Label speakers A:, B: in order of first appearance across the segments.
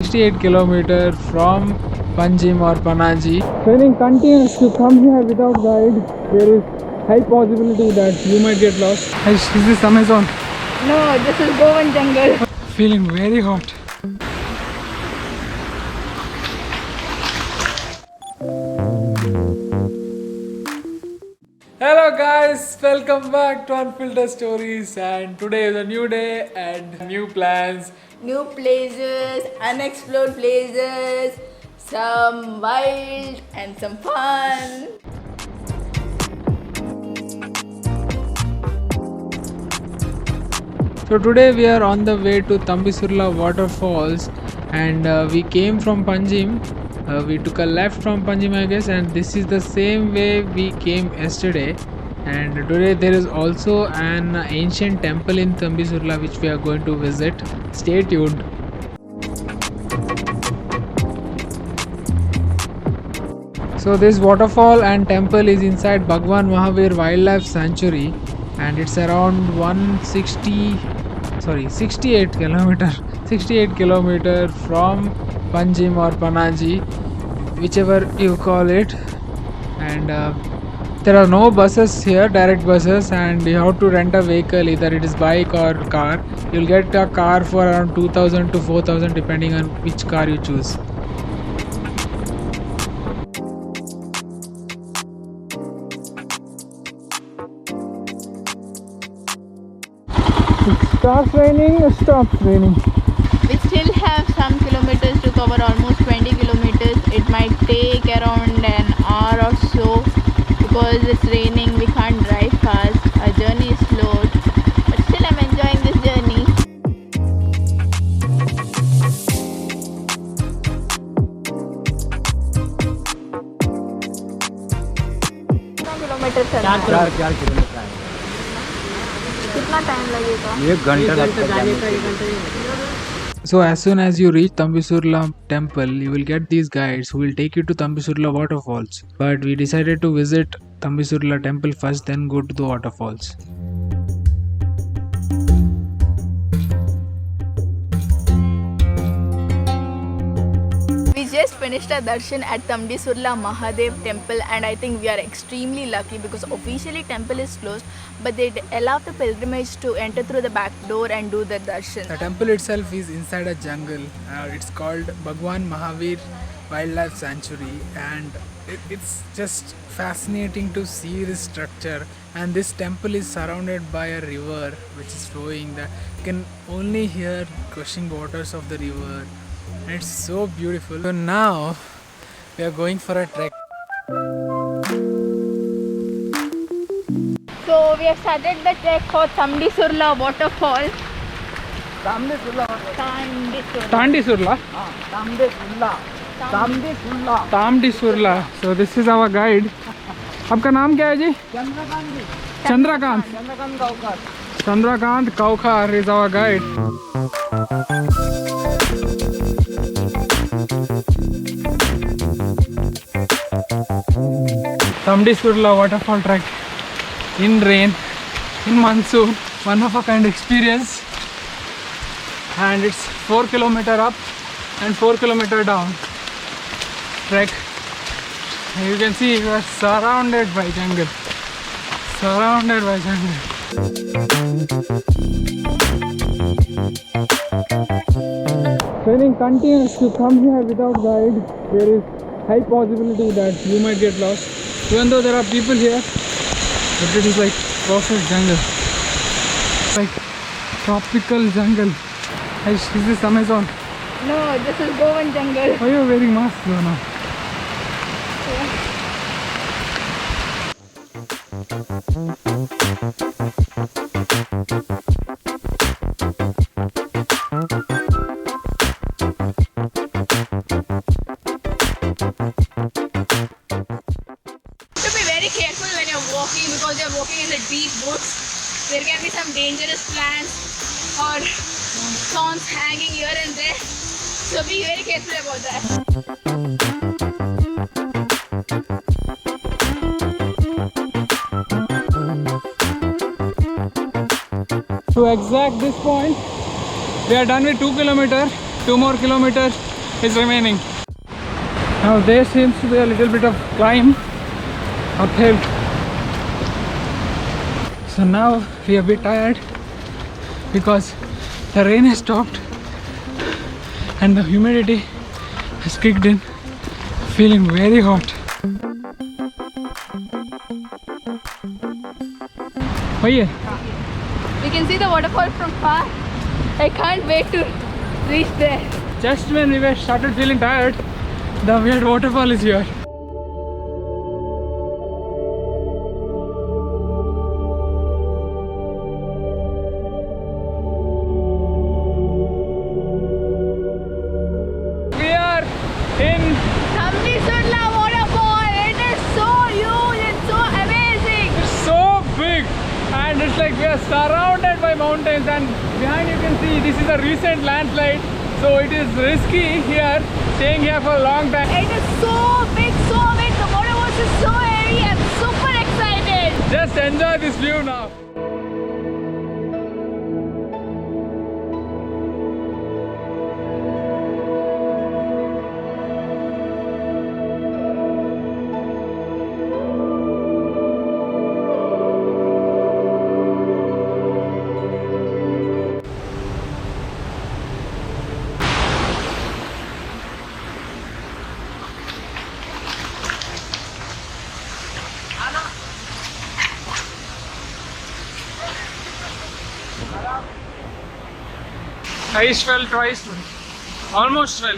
A: 68 kilometers from Panjim or Panaji. Training continues to come here without guide. There is high possibility that you might get lost. Is this Amazon?
B: No, this is Goan jungle.
A: Feeling very hot. Hello guys, welcome back to Unfiltered Stories, and today is a new day and new plans.
B: New places, unexplored places, some wild and some fun.
A: So today we are on the way to Tambi Surla waterfalls, and we came from Panjim. We took a left from Panjim, I guess, and this is the same way we came yesterday. And today there is also an ancient temple in Tambi Surla which we are going to visit. Stay tuned. So this waterfall and temple is inside Bhagwan Mahavir Wildlife Sanctuary, and it's around 68 kilometer from Panjim or Panaji, whichever you call it. And there are no buses here, direct buses, and you have to rent a vehicle, either it is bike or car. You'll get a car for around 2000 to 4000 depending on which car you choose. It starts raining, it stops raining.
B: We still have some kilometers to cover, almost 20 kilometers. It might take around an hour or so. Because it's raining, we can't drive fast. Our journey is slow. But still I'm enjoying this journey. कितना time लगेगा?
C: 1 घंटा लगता है।
A: So as soon as you reach Tambi Surla temple, you will get these guides who will take you to Tambi Surla waterfalls. But we decided to visit Tambi Surla temple first, then go to the waterfalls.
B: We just finished our darshan at Tambdi Surla Mahadev temple, and I think we are extremely lucky because officially temple is closed, but they allow the pilgrimage to enter through the back door and do the darshan.
A: The temple itself is inside a jungle. It's called Bhagwan Mahavir Wildlife Sanctuary, and it's just fascinating to see this structure. And this temple is surrounded by a river which is flowing. You can only hear gushing waters of the river. And it's so beautiful. So now we are going for a trek.
B: So we have started the trek for Tamdi Surla waterfall.
C: Tambi Surla.
B: Tamdi Surla.
A: Tamdi Surla?
C: Tambi Surla. Tambi Surla.
A: Tamdi Surla. So this is our guide. आपका नाम क्या है जी? Chandrakant. Chandrakant Kaukar is our guide. Tamdi Surla waterfall trek in rain, in monsoon, one of a kind experience. And it's 4 kilometer up and 4 kilometer down trek. You can see we are surrounded by jungle. Surrounded by jungle. Training continues to come here without guide. There is high possibility that you might get lost. Even though there are people here, but it is like perfect jungle. Like tropical jungle. Is this Amazon?
B: No, this is Goan jungle.
A: Why are you wearing masks though now?
B: Careful when you're walking, because you're walking in the deep woods. There can be some dangerous plants or thorns hanging here and there, so be very careful about that.
A: To exact this point, we are done with 2 kilometers. 2 more kilometers is remaining. Now there seems to be a little bit of climb uphill. So now we are a bit tired because the rain has stopped and the humidity has kicked in. Feeling very hot. Oh yeah.
B: We can see the waterfall from far. I can't wait to reach there.
A: Just when we were started feeling tired, the weird waterfall is here. We are in
B: Tambi Surla waterfall. It is so huge and so amazing.
A: It's so big and it's like we are surrounded by mountains, and behind you can see this is a recent landslide, so it is risky here, staying here for a long time.
B: It is so big, so big. The waterfall is so heavy. I'm super excited.
A: Just enjoy this view now. Ice fell twice, almost fell,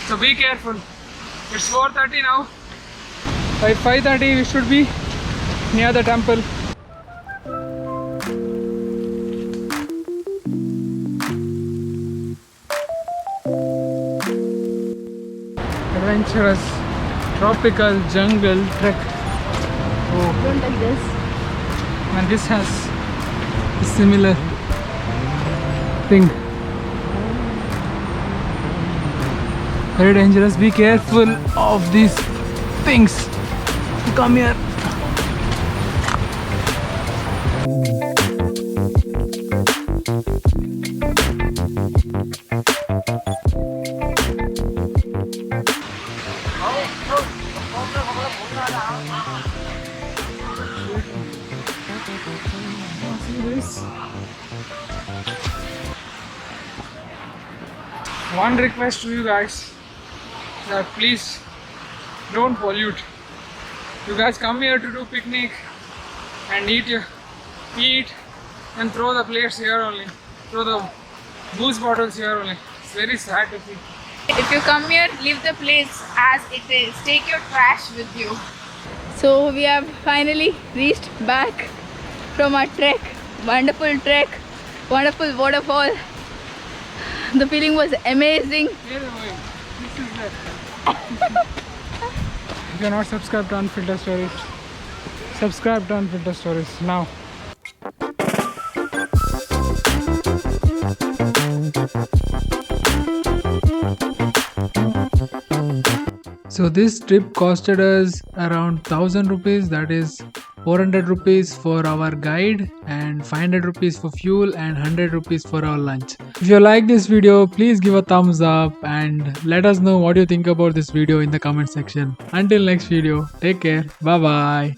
A: so be careful. It's 4:30 now. By 5:30 we should be near the temple. Adventurous tropical jungle trek. Oh,
B: Don't like this.
A: and this has a similar thing. Very dangerous. Be careful of these things. Come here. See this? One request to you guys, that please don't pollute. You guys come here to do picnic and eat and throw the plates here only, throw the booze bottles here only. It's very sad to see.
B: If you come here, leave the place as it is. Take your trash with you. So we have finally reached back from our trek. Wonderful trek, wonderful waterfall. The feeling was amazing.
A: Here the way. This is that. If you are not subscribed to Unfiltered Stories, subscribe to Unfiltered Stories now. So this trip costed us around 1000 rupees, that is 400 rupees for our guide and 500 rupees for fuel and 100 rupees for our lunch. If you like this video, please give a thumbs up and let us know what you think about this video in the comment section. Until next video, take care, bye bye.